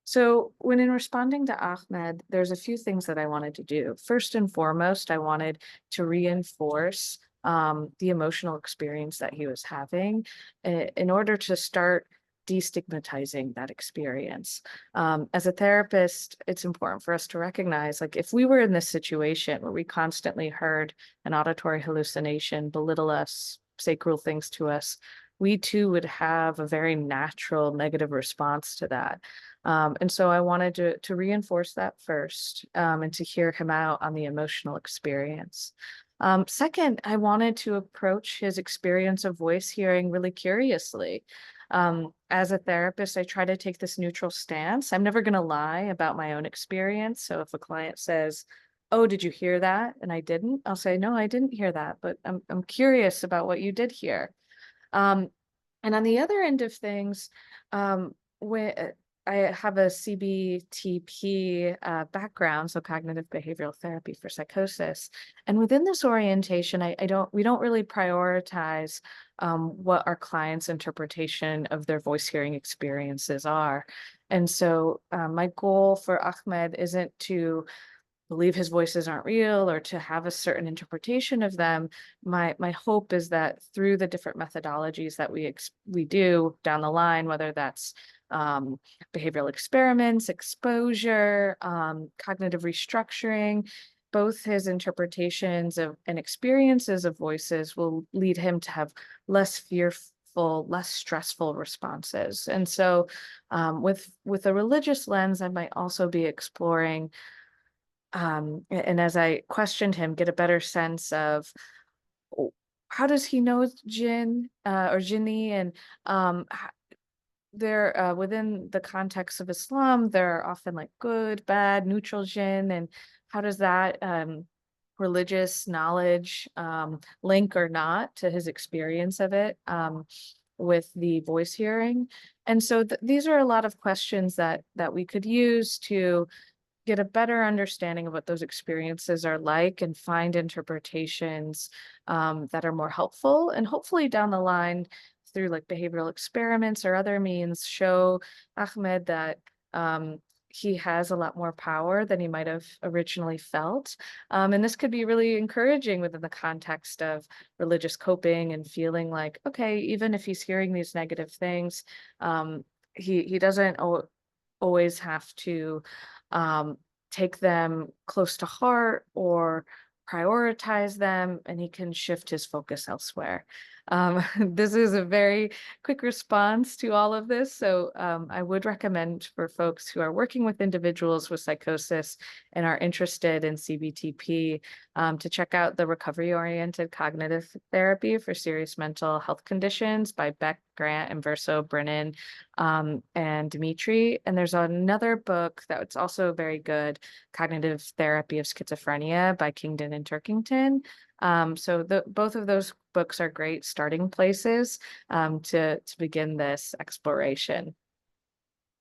So, when in responding to Ahmed, there's a few things that I wanted to do. First and foremost, I wanted to reinforce the emotional experience that he was having in order to start destigmatizing that experience. As a therapist, it's important for us to recognize, like, if we were in this situation where we constantly heard an auditory hallucination belittle us, say cruel things to us, we too would have a very natural negative response to that. And so I wanted to reinforce that first, and to hear him out on the emotional experience. Second, I wanted to approach his experience of voice hearing really curiously. As a therapist, I try to take this neutral stance. I'm never going to lie about my own experience. So if a client says, "Oh, did you hear that?" and I didn't, I'll say, "No, I didn't hear that, but I'm curious about what you did hear." Um, and on the other end of things, when I have a CBTP background, so cognitive behavioral therapy for psychosis, and within this orientation, we don't really prioritize what our clients' interpretation of their voice hearing experiences are. And so, my goal for Ahmed isn't to believe his voices aren't real or to have a certain interpretation of them. My hope is that through the different methodologies that we do down the line, whether that's um, behavioral experiments, exposure, cognitive restructuring, both his interpretations of and experiences of voices will lead him to have less fearful, less stressful responses. And so, with a religious lens, I might also be exploring, and as I questioned him, get a better sense of, oh, how does he know it's jinn, or jinni, and there, within the context of Islam, there are often like good, bad, neutral jinn, and how does that religious knowledge link or not to his experience of it, with the voice hearing? And so these are a lot of questions that we could use to get a better understanding of what those experiences are like and find interpretations that are more helpful, and hopefully down the line through like behavioral experiments or other means show Ahmed that he has a lot more power than he might have originally felt. And this could be really encouraging within the context of religious coping and feeling like, okay, even if he's hearing these negative things, he doesn't always have to um, take them close to heart or prioritize them, and he can shift his focus elsewhere. This is a very quick response to all of this. So I would recommend for folks who are working with individuals with psychosis and are interested in CBTP, to check out the recovery-oriented cognitive therapy for serious mental health conditions by Beck, Grant, and Verso, Brennan, and Dimitri. And there's another book that's also very good, Cognitive Therapy of Schizophrenia by Kingdon and Turkington. So both of those books are great starting places to begin this exploration.